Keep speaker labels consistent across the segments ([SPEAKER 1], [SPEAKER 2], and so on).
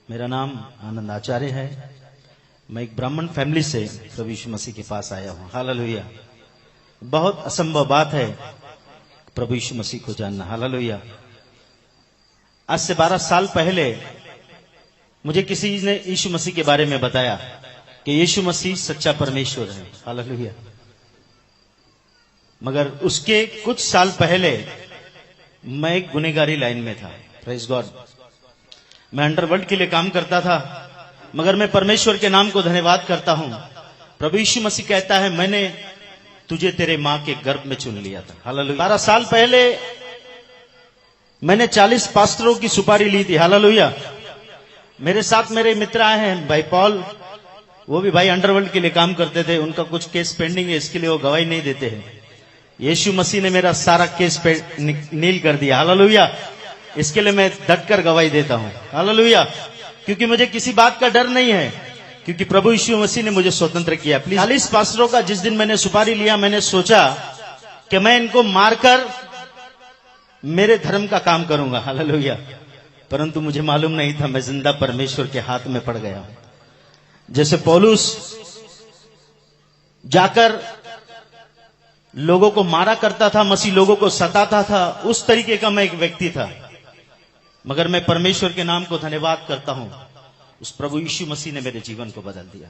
[SPEAKER 1] मेरा नाम आनंद आचार्य है। मैं एक ब्राह्मण फैमिली से प्रभु यीशु मसीह के पास आया हूँ। हालेलुया। बहुत असंभव बात है प्रभु यीशु मसीह को जानना। हालेलुया। आज से 12 साल पहले मुझे किसी ने यीशु मसीह के बारे में बताया कि यीशु मसीह सच्चा परमेश्वर है। हालेलुया। मगर उसके कुछ साल पहले मैं एक गुनहगारी लाइन में था। Praise God. मैं अंडरवर्ल्ड के लिए काम करता था, मगर मैं परमेश्वर के नाम को धन्यवाद करता हूं। प्रभु यीशु मसीह कहता है, मैंने तुझे तेरे मां के गर्भ में चुन लिया था। हालेलुया। 12 साल पहले मैंने 40 पास्टरों की सुपारी ली थी। हालेलुया। मेरे साथ मेरे मित्र आए हैं, भाई पॉल, वो भी भाई अंडरवर्ल्ड के लिए काम करते थे। उनका कुछ केस पेंडिंग है, इसके लिए वो गवाही नहीं देते हैं। यीशु मसीह ने मेरा सारा केस नील कर दिया। हालेलुया। इसके लिए मैं डटकर गवाही देता हूं। हालेलुया। क्योंकि मुझे किसी बात का डर नहीं है, क्योंकि प्रभु यीशु मसीह ने मुझे स्वतंत्र किया। प्लीज 40 पास्टरों का जिस दिन मैंने सुपारी लिया, मैंने सोचा कि मैं इनको मारकर मेरे धर्म का काम करूंगा। हालेलुया। परंतु मुझे मालूम नहीं था मैं जिंदा परमेश्वर के हाथ में पड़ गया हूं। जैसे पौलुस जाकर लोगों को मारा करता था, मसीह लोगों को सताता था, उस तरीके का मैं एक व्यक्ति था। मगर मैं परमेश्वर के नाम को धन्यवाद करता हूं, उस प्रभु यीशु मसीह ने मेरे जीवन को बदल दिया।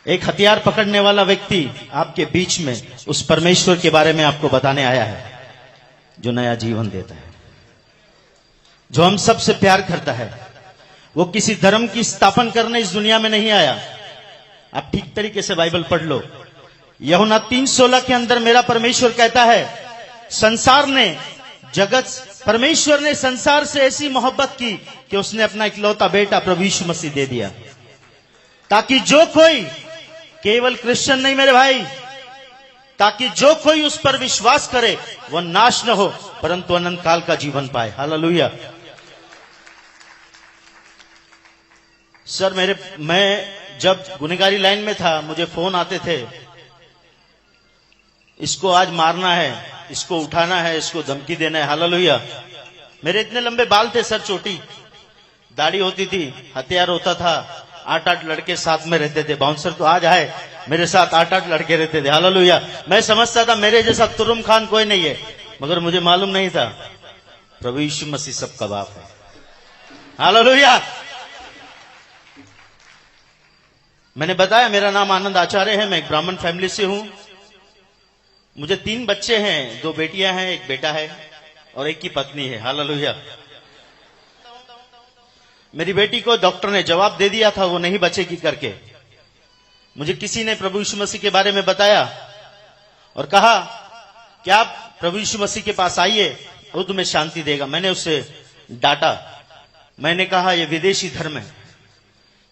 [SPEAKER 1] एक हथियार पकड़ने वाला व्यक्ति आपके बीच में उस परमेश्वर के बारे में आपको बताने आया है, जो नया जीवन देता है, जो हम सबसे प्यार करता है। वो किसी धर्म की स्थापना करने इस दुनिया में नहीं आया। आप ठीक तरीके से बाइबल पढ़ लो। यूहन्ना 3:16 के अंदर मेरा परमेश्वर कहता है, परमेश्वर ने संसार से ऐसी मोहब्बत की कि उसने अपना इकलौता बेटा प्रभु यीशु मसीह दे दिया, ताकि जो कोई, केवल क्रिश्चियन नहीं मेरे भाई, ताकि जो कोई उस पर विश्वास करे वह नाश न हो, परंतु अनंत काल का जीवन पाए। हालेलुया। सर, मैं जब गुनहगारी लाइन में था, मुझे फोन आते थे, इसको आज मारना है, इसको उठाना है, इसको धमकी देना है। हालेलुया। मेरे इतने लंबे बाल थे सर, छोटी दाढ़ी होती थी, हथियार होता था, 8-8 लड़के साथ में रहते थे। बाउंसर तो आज आए, मेरे साथ 8-8 लड़के रहते थे। हालेलुया। मैं समझता था मेरे जैसा तुरुम खान कोई नहीं है, मगर मुझे मालूम नहीं था प्रभु यीशु मसीह सबका बाप है। हालेलुया। मैंने बताया मेरा नाम आनंद आचार्य है। मैं एक ब्राह्मण फैमिली से हूं। मुझे 3 बच्चे हैं, 2 बेटियां हैं, 1 बेटा है और 1 की पत्नी है। हालेलुया। मेरी बेटी को डॉक्टर ने जवाब दे दिया था वो नहीं बचेगी करके। मुझे किसी ने प्रभु यीशु मसीह के बारे में बताया और कहा कि आप प्रभु यीशु मसीह के पास आइए, वो तुम्हें शांति देगा। मैंने उससे डांटा। मैंने कहा ये विदेशी धर्म है,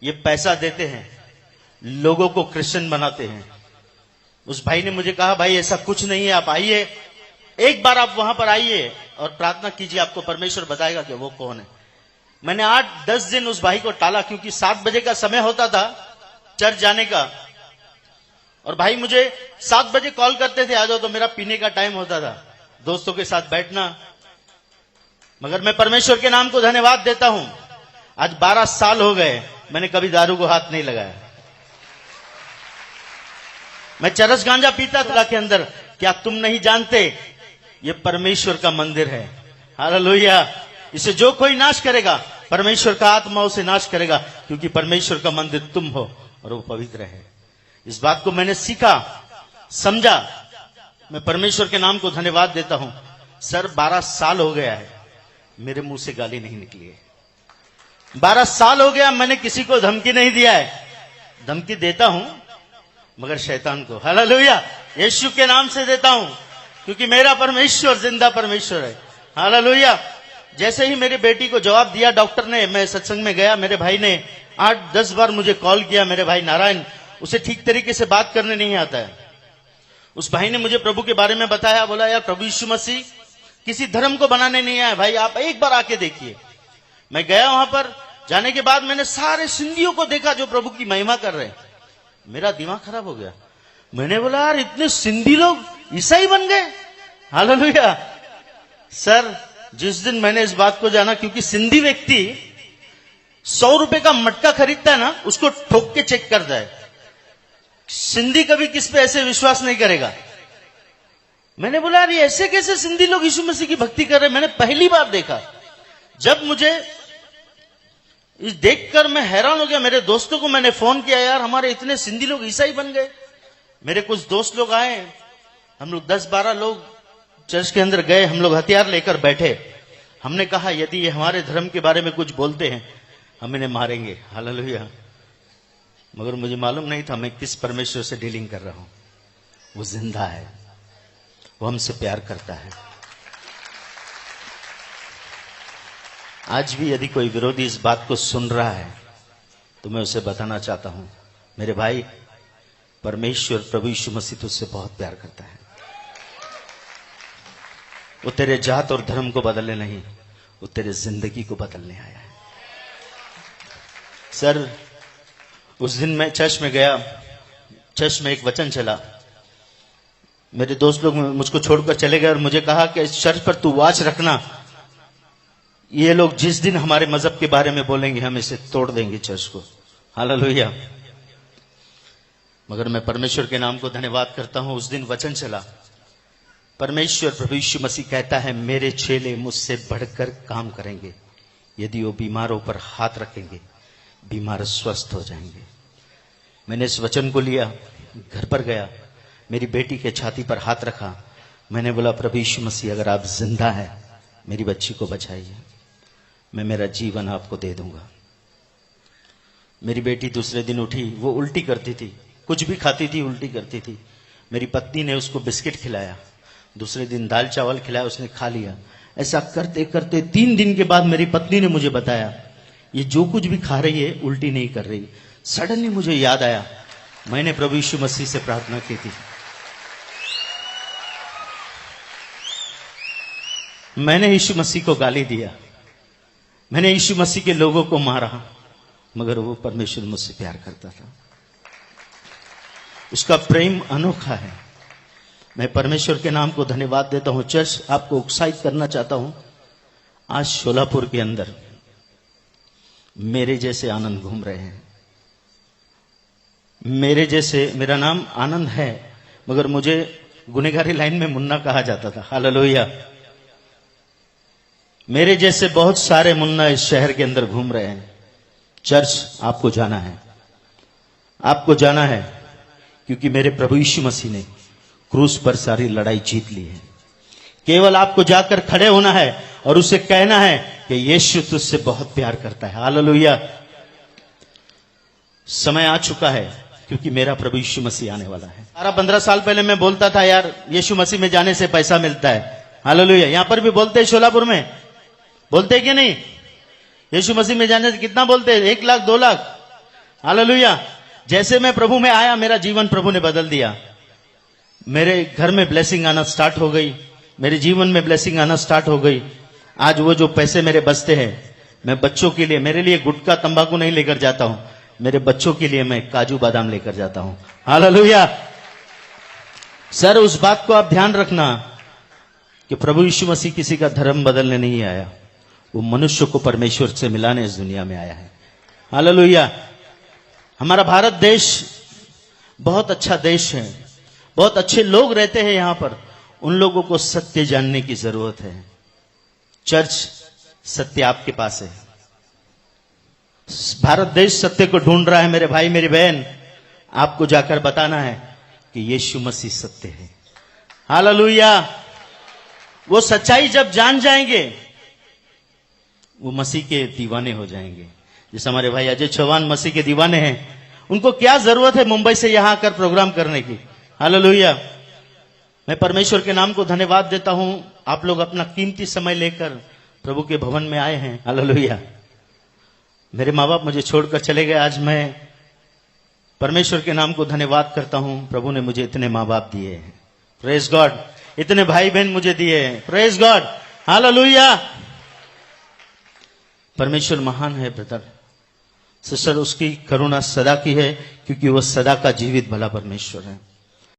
[SPEAKER 1] ये पैसा देते हैं, लोगों को क्रिश्चियन बनाते हैं। उस भाई ने मुझे कहा, भाई ऐसा कुछ नहीं है, आप आइए, एक बार आप वहां पर आइए और प्रार्थना कीजिए, आपको परमेश्वर बताएगा कि वो कौन है। मैंने 8-10 दिन उस भाई को टाला, क्योंकि 7 बजे का समय होता था चर्च जाने का, और भाई मुझे 7 बजे कॉल करते थे, आ जाओ, तो मेरा पीने का टाइम होता था, दोस्तों के साथ बैठना। मगर मैं परमेश्वर के नाम को धन्यवाद देता हूं, आज 12 साल हो गए, मैंने कभी दारू को हाथ नहीं लगाया। मैं चरस गांजा पीता था के अंदर। क्या तुम नहीं जानते ये परमेश्वर का मंदिर है? हालेलुया। इसे जो कोई नाश करेगा, परमेश्वर का आत्मा उसे नाश करेगा, क्योंकि परमेश्वर का मंदिर तुम हो और वो पवित्र है। इस बात को मैंने सीखा, समझा। मैं परमेश्वर के नाम को धन्यवाद देता हूं। सर, 12 साल हो गया है, मेरे मुंह से गाली नहीं निकली है। 12 साल हो गया, मैंने किसी को धमकी नहीं दिया है। धमकी देता हूं मगर शैतान को। हालेलुया। यीशु के नाम से देता हूं, क्योंकि मेरा परमेश्वर जिंदा परमेश्वर है। हालेलुया। जैसे ही मेरी बेटी को जवाब दिया डॉक्टर ने, मैं सत्संग में गया, मेरे भाई ने 8-10 बार मुझे कॉल किया। मेरे भाई नारायण, उसे ठीक तरीके से बात करने नहीं आता है। उस भाई ने मुझे प्रभु के बारे में बताया, बोला यार प्रभु यीशु मसीह किसी धर्म को बनाने नहीं आया भाई, आप एक बार आके देखिए। मैं गया वहां पर, जाने के बाद मैंने सारे सिंधियों को देखा जो प्रभु की महिमा कर रहे हैं। मेरा दिमाग खराब हो गया। मैंने बोला यार इतने सिंधी लोग ईसाई बन गए। हालेलुया। सर, जिस दिन मैंने इस बात को जाना, क्योंकि सिंधी व्यक्ति 100 रुपए का मटका खरीदता है ना, उसको ठोक के चेक करता है। सिंधी कभी किस पे ऐसे विश्वास नहीं करेगा। मैंने बोला यार, ये ऐसे कैसे सिंधी लोग यीशु मसीह की भक्ति कर रहे हैं? मैंने पहली बार देखा। जब मुझे इस देखकर मैं हैरान हो गया। मेरे दोस्तों को मैंने फोन किया, यार हमारे इतने सिंधी लोग ईसाई बन गए। मेरे कुछ दोस्त लोग आए, हम लोग 10-12 लोग चर्च के अंदर गए। हम लोग हथियार लेकर बैठे। हमने कहा यदि ये हमारे धर्म के बारे में कुछ बोलते हैं हम इन्हें मारेंगे। हालेलुया। मगर मुझे मालूम नहीं था मैं किस परमेश्वर से डीलिंग कर रहा हूं। वो जिंदा है, वो हमसे प्यार करता है। आज भी यदि कोई विरोधी इस बात को सुन रहा है तो मैं उसे बताना चाहता हूं, मेरे भाई, परमेश्वर प्रभु यीशु मसीह तुझसे बहुत प्यार करता है। वो तेरे जात और धर्म को बदलने नहीं, वो तेरे जिंदगी को बदलने आया है। सर, उस दिन मैं चर्च में गया, चर्च में एक वचन चला। मेरे दोस्त लोग मुझको छोड़कर चले गए और मुझे कहा कि इस चर्च पर तू वाच रखना, ये लोग जिस दिन हमारे मजहब के बारे में बोलेंगे हम इसे तोड़ देंगे चर्च को। हालेलुया। मगर मैं परमेश्वर के नाम को धन्यवाद करता हूं। उस दिन वचन चला, परमेश्वर प्रभु यीशु मसीह कहता है मेरे चेले मुझसे बढ़कर काम करेंगे। यदि वो बीमारों पर हाथ रखेंगे बीमार स्वस्थ हो जाएंगे। मैंने इस वचन को लिया, घर पर गया, मेरी बेटी के छाती पर हाथ रखा। मैंने बोला प्रभु यीशु मसीह अगर आप जिंदा है मेरी बच्ची को बचाइए, मैं मेरा जीवन आपको दे दूंगा। मेरी बेटी दूसरे दिन उठी, वो उल्टी करती थी, कुछ भी खाती थी उल्टी करती थी। मेरी पत्नी ने उसको बिस्किट खिलाया, दूसरे दिन दाल चावल खिलाया, उसने खा लिया। ऐसा करते करते 3 दिन के बाद मेरी पत्नी ने मुझे बताया ये जो कुछ भी खा रही है उल्टी नहीं कर रही। सडनली मुझे याद आया मैंने प्रभु यीशु मसीह से प्रार्थना की थी, मैंने यीशु मसीह को गाली दिया, मैंने यीशु मसीह के लोगों को मारा, मगर वो परमेश्वर मुझसे प्यार करता था। उसका प्रेम अनोखा है। मैं परमेश्वर के नाम को धन्यवाद देता हूं। चर्च, आपको उत्साहित करना चाहता हूं, आज शोलापुर के अंदर मेरे जैसे आनंद घूम रहे हैं। मेरे जैसे, मेरा नाम आनंद है मगर मुझे गुनेगारी लाइन में मुन्ना कहा जाता था। हालेलुया। मेरे जैसे बहुत सारे मुन्ना इस शहर के अंदर घूम रहे हैं। चर्च, आपको जाना है, आपको जाना है, क्योंकि मेरे प्रभु यीशु मसीह ने क्रूस पर सारी लड़ाई जीत ली है। केवल आपको जाकर खड़े होना है और उसे कहना है कि यीशु तुझसे बहुत प्यार करता है। हालेलुया। समय आ चुका है क्योंकि मेरा प्रभु यीशु मसीह आने वाला है। 12-15 साल पहले मैं बोलता था यार यीशु मसीह में जाने से पैसा मिलता है। हालेलुया। यहां पर भी बोलते हैं, शोलापुर में बोलते हैं कि नहीं? यीशु मसीह में जाने से कितना बोलते हैं? 1 लाख 2 लाख। हालेलुया। जैसे मैं प्रभु में आया मेरा जीवन प्रभु ने बदल दिया। मेरे घर में ब्लेसिंग आना स्टार्ट हो गई, मेरे जीवन में ब्लेसिंग आना स्टार्ट हो गई। आज वो जो पैसे मेरे बचते हैं मैं बच्चों के लिए, मेरे लिए गुटखा तंबाकू नहीं लेकर जाता हूं, मेरे बच्चों के लिए मैं काजू बादाम लेकर जाता हूं। हालेलुया। सर, उस बात को आप ध्यान रखना कि प्रभु यीशु मसीह किसी का धर्म बदलने नहीं आया, वो मनुष्य को परमेश्वर से मिलाने इस दुनिया में आया है। हालेलुया। हमारा भारत देश बहुत अच्छा देश है, बहुत अच्छे लोग रहते हैं यहां पर। उन लोगों को सत्य जानने की जरूरत है। चर्च, सत्य आपके पास है। भारत देश सत्य को ढूंढ रहा है। मेरे भाई मेरी बहन, आपको जाकर बताना है कि यीशु मसीह सत्य है। हालेलुया। वो सच्चाई जब जान जाएंगे वो मसीह के दीवाने हो जाएंगे। जैसे हमारे भाई अजय चौहान मसीह के दीवाने हैं, उनको क्या जरूरत है मुंबई से यहां आकर प्रोग्राम करने की। हालेलुया। मैं परमेश्वर के नाम को धन्यवाद देता हूं। आप लोग अपना कीमती समय लेकर प्रभु के भवन में आए हैं। हालेलुया। मेरे माँ बाप मुझे छोड़कर चले गए, आज मैं परमेश्वर के नाम को धन्यवाद करता हूं। प्रभु ने मुझे इतने माँ बाप दिए हैं, प्रेज गॉड। इतने भाई बहन मुझे दिए हैं, प्रेज गॉड। हालेलुया। परमेश्वर महान है ब्रदर सिस्टर, उसकी करुणा सदा की है क्योंकि वह सदा का जीवित भला परमेश्वर है।